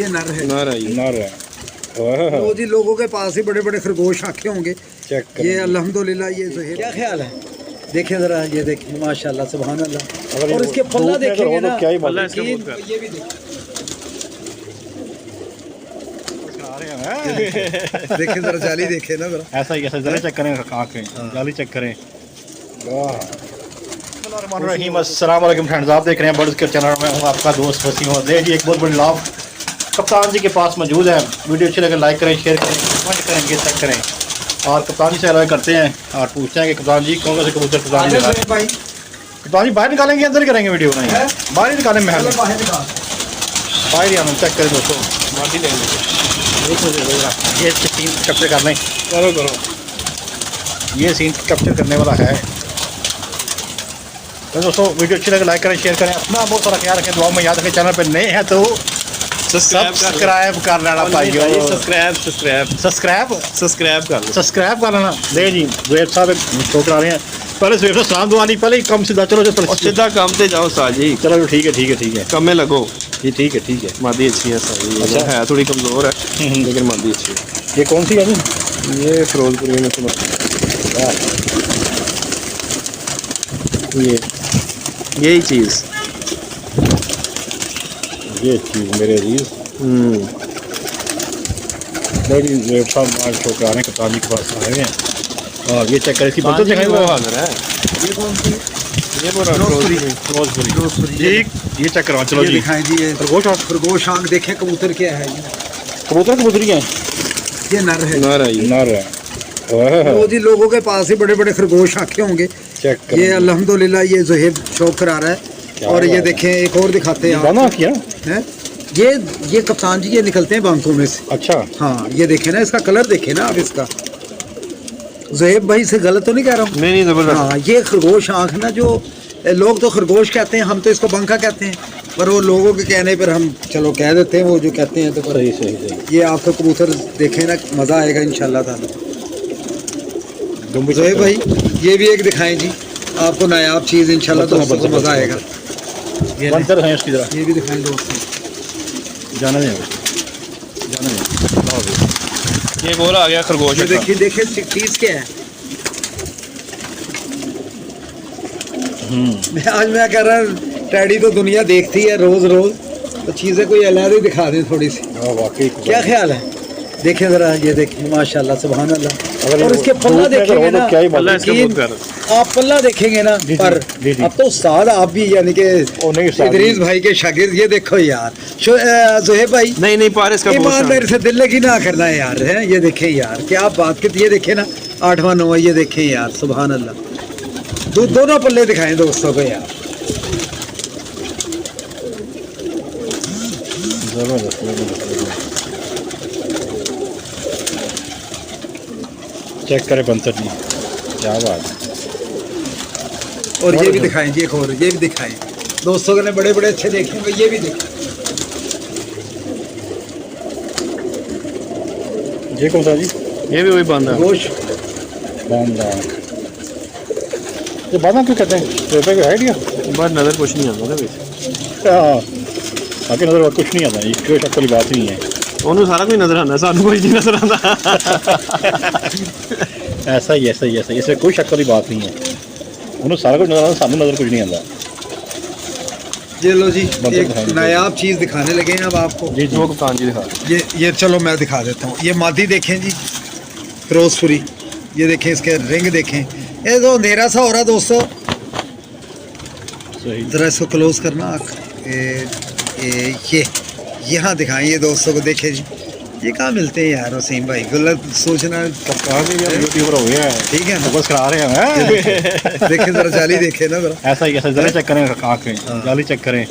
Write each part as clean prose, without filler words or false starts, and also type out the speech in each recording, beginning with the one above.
ये नर है। नर है। तो जी लोगों के पास ही बड़े बड़े खरगोश आंखें होंगे। ये अल्हम्दुलिल्लाह ये ज़हीर। क्या ख्याल है? देखें ज़रा, ये देखें माशाल्लाह सुभान अल्लाह। और इसके पल्ला देखेंगे ना, क्या ही ये भी देखें ज़रा, जाली देखें ना ज़रा। ऐसा ही जरा चेक करें आंखें, जाली चेक करें। अस्सलाम वालेकुम फ्रेंड्स, आप देख रहे हैं बर्ड्स के चैनल में। हूँ आपका दोस्त वसीम अब्दुल जी। एक बहुत बड़ी लाभ कप्तान जी के पास मौजूद है। वीडियो अच्छी लगे लाइक करें, शेयर करें, कमेंट करें, चेक करें। और कप्तान जी से अलग करते हैं और पूछते हैं कि कप्तान जी कौन से कबूतर कप्तान जी बाहर निकालेंगे, अंदर ही करेंगे वीडियो बनाएंगे? बाहर ही निकालें महल बाहर ही हम चेक करें दोस्तों। ये सीन कैप्चर कर लें, करो ये सीन कैप्चर करने वाला है। तो दोस्तों वीडियो अच्छी लगे लाइक करें, शेयर करें, अपना बहुत सारा ख्याल रखें, दुआ में याद रखें। चैनल पर नए हैं तो सब्सक्राइब कर लेना भाइयों, सब्सक्राइब कर लेना। ले जी जुएब साहब शो करा रहे हैं। पहले जुएब साहब सलाम दुआ नहीं, पहले ही कम सीधा चलो सीधा काम से जाओ साजी। चलो ठीक है कम में लगो जी, ठीक है। मादी अच्छी है साजी। अच्छा है थोड़ी कमजोर है लेकिन मादी अच्छी है। ये कौन सी है जी? ये फिरोजपुरी में तो यही चीज़ मेरे अजीज जुएब साहब आज शो करा रहे हैं, कप्तान जी के पास आए हैं। और ये चेक करें, इसकी बंदर दिखाएं वो हाजिर है। ये कौन सी? ये फिरोजपुरी ठीक, ये चेक करवा चलो जी। दिखाएं जी, ये खरगोश आंख देखें। कबूतर क्या है? कबूतरी है, ये नर है। नर है। तो जी लोगों के पास ही बड़े बड़े खरगोश आंखें होंगे। चेक ये अल्हम्दुलिल्लाह ये ज़हीर शौक करा रहा है। और ये देखें, एक और दिखाते हैं हैं? ये कप्तान जी ये निकलते हैं बांकों में से। अच्छा हाँ, ये देखें ना, इसका कलर देखें ना आप इसका। ज़हीर भाई से गलत तो नहीं कह रहा हूँ? नहीं जबरदस्त। हाँ, ये खरगोश आँख ना, जो लोग तो खरगोश कहते हैं, हम तो इसको बंका कहते हैं, पर वो लोगों के कहने पर हम चलो कह देते हैं, वो जो कहते हैं। तो सही। ये आपको कबूतर देखें ना, मज़ा आएगा इंशाल्लाह ताला। ज़हीर भाई ये भी एक दिखाएं जी, आपको नायाब चीज़ इंशाल्लाह दोस्तों को मज़ा आएगा। ये भी दिखाएं दोस्तों। जाना नहीं। ये बोला आ गया खरगोश। देखिए चीज़ क्या है। मैं कह रहा हूँ टैडी तो दुनिया देखती है रोज, तो चीज़ें कोई अलग ही दिखा दें थोड़ी सी। वाकई क्या ख्याल है? देखें ज़रा, ये देखें माशाल्लाह सुभान अल्लाह। और इसके पल्ला देखेंगे ना, आप पल्ला देखेंगे ना, पर अब तो उस्ताद आप भी यानी कि इदरीस भाई के शागिर्द। ये देखो यार ज़ोहेब भाई, नहीं पारिस का ईमानदारी से दिल लगी ना करना है यार। है ये देखें यार, क्या आप बात करते। ये देखें ना 8वां 9वां, ये देखें यार सुभान अल्लाह। दोनों पल्ले दिखाएं दोस्तों को यार। चेक करें बंसर जी, क्या बात है। और ये भी दिखाएं जी, एक और ये भी दिखाएं दोस्तों ने, बड़े बड़े अच्छे देखेंगे। ये भी दिखाएं। ये कौन सा जी? ये भी वही बांधा गोश्त बांधा। ये बांधा क्यों कहते हैं? रुपये का आइडिया बस नज़र कुछ नहीं आता ना। हाँ, आगे नज़र कुछ नहीं आता, कोई शक वाली बात नहीं है। उन्होंने सारा कुछ नजर आना, सानू कोई नहीं नजर आता। ऐसा ही इसमें कोई शक वाली बात नहीं है। उन्होंने सारा कुछ नजर आता, सानू नजर कुछ नहीं आता। ये लो जी, एक नायाब चीज़ दिखाने लगे हैं अब आपको। जी वो कप्तान जी दिखा। ये चलो मैं दिखा देता हूँ। ये मादी देखें जी, फिरोजपुरी। ये देखें, इसके रिंग देखें। ये तो अंधेरा सा हो रहा दोस्तों, ज़रा इसको क्लोज करना। ये यहाँ दिखाएं ये दोस्तों को। देखें जी, ये कहाँ मिलते हैं यार वसीम भाई, गलत सोचना। यूट्यूबर हो गया है, ठीक है, फोकस करा रहे हैं। देखें ज़रा, जाली देखें ना ज़रा। ऐसा ही जरा चेक करें आँखें, जाली चेक करें।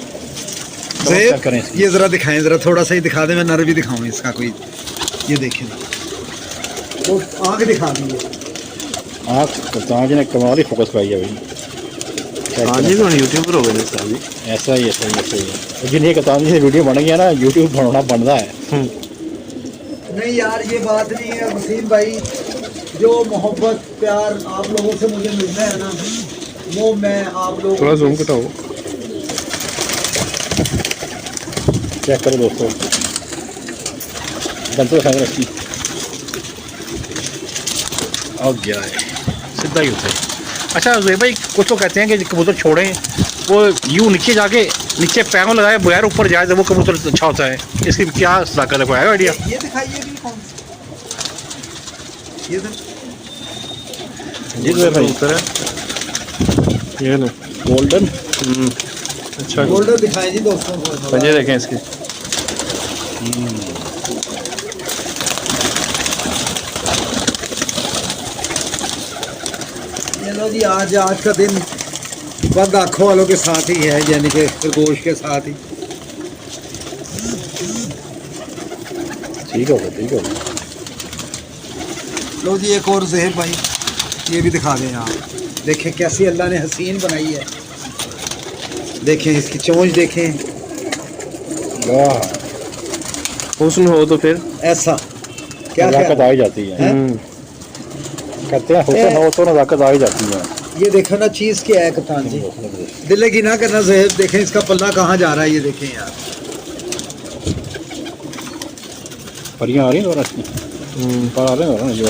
ये ज़रा दिखाएं, ज़रा थोड़ा सा ही दिखा दें। मैं नर भी दिखाऊँ इसका कोई। ये देखें, तो आँख दिखा दीजिए। आँख कप्तान जी ने कमाल ही फोकस कराई है भाई। हाँ जी, यूट्यूबर हो गए साहब। ऐसा ही जिन्हें कप्तान जी से वीडियो बन गया ना, यूट्यूब बनाना बनता है। नहीं यार, ये बात नहीं है वसीम भाई। जो मोहब्बत प्यार आप लोगों से मुझे मिलना है ना, वो मैं आप लोगों थोड़ा जूम घटाओ। चेक करो दोस्तों, बंतर खा रखी अब गया है सीधा ही होता है। अच्छा जुएब भाई, कुछ लोग कहते हैं कि कबूतर छोड़ें वो यूँ नीचे जाके नीचे पैरों लगाए बगैर ऊपर जाए तो वो कबूतर अच्छा होता है, इसकी क्या ताकत है, कोई है आइडिया? ये दिखाइए भी कौन ये जी जुएब भाई कबूतर है ये ना गोल्डन। अच्छा गोल्डन दिखाएं जी दोस्तों को। पंजे देखें इसके। ये लो जी, आज का दिन बंद आँखों वालों के साथ ही है, यानी कि खरगोश के साथ ही। ठीक होगा ठीक होगा। लो जी एक और ज़हेब भाई, ये भी दिखा दें आप। देखें कैसी अल्लाह ने हसीन बनाई है, देखें इसकी चोंच देखें, वाह हुस्न हो तो फिर ऐसा क्या नज़ाकत क्या आ ही जाती है। हैं? कहते हैं हुस्न हो तो नज़ाकत आ ही जाती है। ये देखो ना चीज़ क्या है कप्तान जी, दिल की ना करना ज़हेब। देखें इसका पल्ला कहाँ जा रहा है, ये देखें यार। परियां आ रही हैं दोबारा इसकी, पर आ रहे हैं दोबारा जो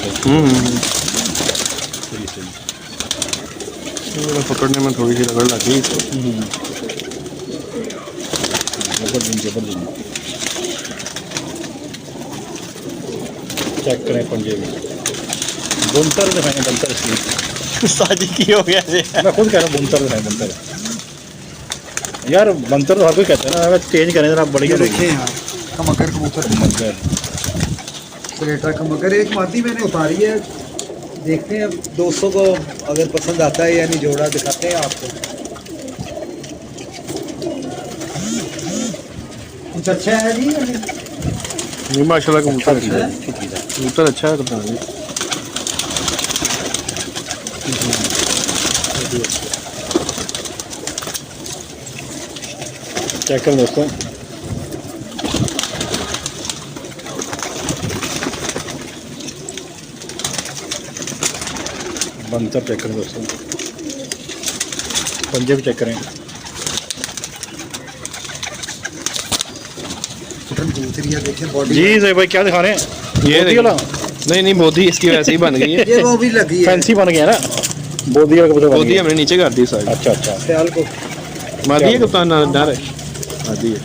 पकड़ने में थोड़ी सी रगड़ लगी इसको। जबरदस्त चेक करें पंजे में बुनतर दिखाएंगे, बुनतर इसकी शादी की हो गया जी। मैं खुद कह रहा हूँ बुनतर दिखाएं, बुनतर यार बनतर तो हर कोई कहता है ना, अगर चेंज करें जरा बढ़िया ये देखें यार कमकर कबूतर, स्लेटर कमकर। एक मादी मैंने उतारी है, देखते हैं दोस्तों को अगर पसंद आता है या नहीं, जोड़ा दिखाते हैं आपको। कुछ अच्छा है जी या नहीं? नहीं माशाल्लाह कबूतर अच्छा है, अच्छी चीज़ है। कबूतर अच्छा है कप्तान जी। चेक करें दोस्तों, बनतर चेक करें दोस्तों, पंजे भी चेक करें। देखें बॉडी जी जय भाई क्या दिखा रहे हैं? ये बोधी वाला? नहीं बोधी इसकी वैसे ही बन गई है। ये वो भी लगी है, फैंसी बन गया ना, बोधी वाला कबूतर बन बोधी गया। हमने नीचे कर दी सारी। अच्छा अच्छा, ख्याल को मादी है कप्तान डर है, मादी है।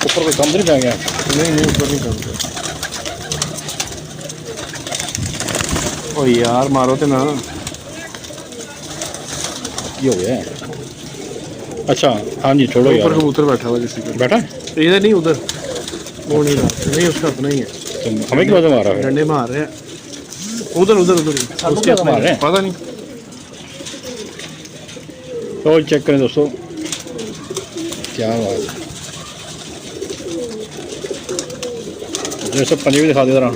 ऊपर कोई कम तो नहीं पै गया? नहीं ऊपर नहीं कर। ओ यार मारो तो ना, ये हो गया है। अच्छा हाँ जी छोड़ो ऊपर यार, कबूतर बैठा हुआ किसी का। बैठा है इधर नहीं उधर, वो नहीं रहा, नहीं उसका अपना ही है। तो हमें क्यों मारा है? डंडे मार रहे हैं उधर उधर उधर ही। उसके क्यों मार रहे हैं? पता नहीं। तो चेक करें दोस्तों, क्या बात है। जैसे पंजे भी दिखा दे जरा,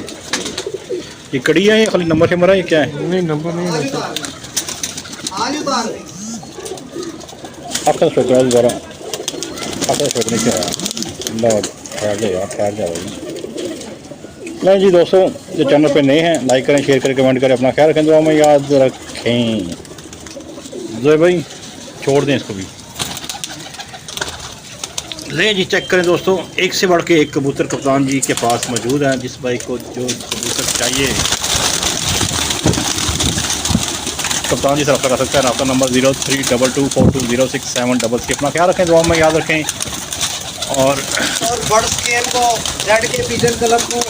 ये कड़ी है या खाली नंबर शंबर है, ये क्या है? नहीं नंबर नहीं है। आपका स्वेटर है दोबारा, आपका स्वेटर नहीं क्या है? ठहर जाए यार, ठहर जाए भाई। नहीं जी दोस्तों, जो चैनल पे नए हैं लाइक करें, शेयर करें, कमेंट करें, अपना ख्याल रखें, दुआ में याद रखें। जोए भाई छोड़ दें इसको भी। ले जी चेक करें दोस्तों, एक से बढ़ के एक कबूतर कप्तान जी के पास मौजूद हैं। जिस भाई को जो कबूतर चाहिए कप्तान जी से रब्ता कर सकते हैं। आपका नंबर 0322420676। अपना ख्याल रखें, दुआ में याद रखें। और बर्ड स्केल को, जेड के पिजन क्लब को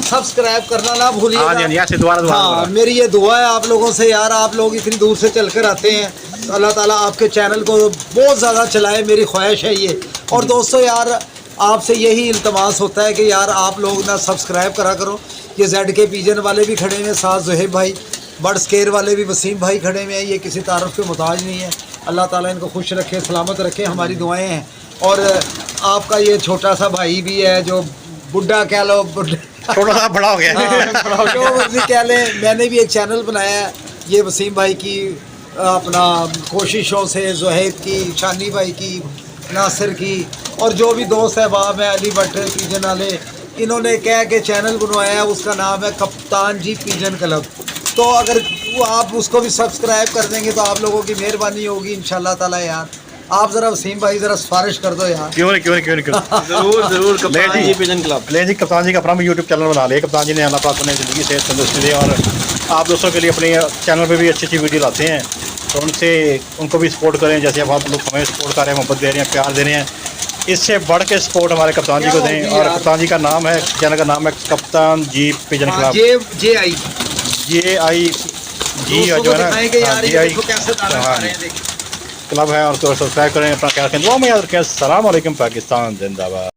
सब्सक्राइब करना ना भूलिएगा। हाँ जी ऐसे दोबारा हाँ, मेरी ये दुआ है आप लोगों से यार, आप लोग इतनी दूर से चलकर आते हैं, तो अल्लाह ताला आपके चैनल को बहुत ज़्यादा चलाए, मेरी ख्वाहिश है ये। और दोस्तों यार आपसे यही इल्तमास होता है कि यार आप लोग ना सब्सक्राइब करा करो। ये जेड के पिजन वाले भी खड़े हैं साथ, ज़ोहेब भाई, बर्ड स्केयर वाले भी वसीम भाई खड़े हुए हैं। ये किसी तारफ़ के मुताज नहीं है। अल्लाह ताला इनको खुश रखे, सलामत रखे, हमारी दुआएं हैं। और आपका ये छोटा सा भाई भी है जो बुढ़ा कह लो, थोड़ा सा बड़ा हो गया जो मर्जी कह लें। मैंने भी एक चैनल बनाया है, ये वसीम भाई की अपना कोशिशों से, ज़ोहेब की, शानी भाई की, नासिर की, और जो भी दोस्त है वहाँ में, अली भट्ट पिजन वाले, इन्होंने कह के चैनल बनवाया है, उसका नाम है कप्तान जी पिजन क्लब। तो अगर वो आप उसको भी सब्सक्राइब कर देंगे तो आप लोगों की मेहरबानी होगी इंशाल्लाह ताला यार। आप जरा वसीम भाई जरा सिफारिश कर दो यार। क्यों नहीं जरूर जरूर कप्तान जी पिजन क्लब। ले जी, कप्तान जी का अपना भी यूट्यूब चैनल बना लिया। कप्तान जी ने अल्लाह पाक उन्हें ज़िंदगी से तंदुरुस्ती दे और आप दोस्तों के लिए अपने चैनल पे भी अच्छी अच्छी वीडियो लाते हैं, तो उनको भी सपोर्ट करें जैसे अब आप लोग हमें सपोर्ट कर रहे हैं, मोहब्बत दे रहे हैं, प्यार दे रहे हैं। इससे बढ़ के सपोर्ट हमारे कप्तान जी को दें। और कप्तान जी का नाम है, चैनल का नाम है कप्तान जी पिजन क्लब, JI जो है ना, JI क्लब है। और तो सब्सक्राइब करें, अपना ख्याल रखें, दुआ में याद रखें। अस्सलाम वालेकुम, पाकिस्तान जिंदाबाद।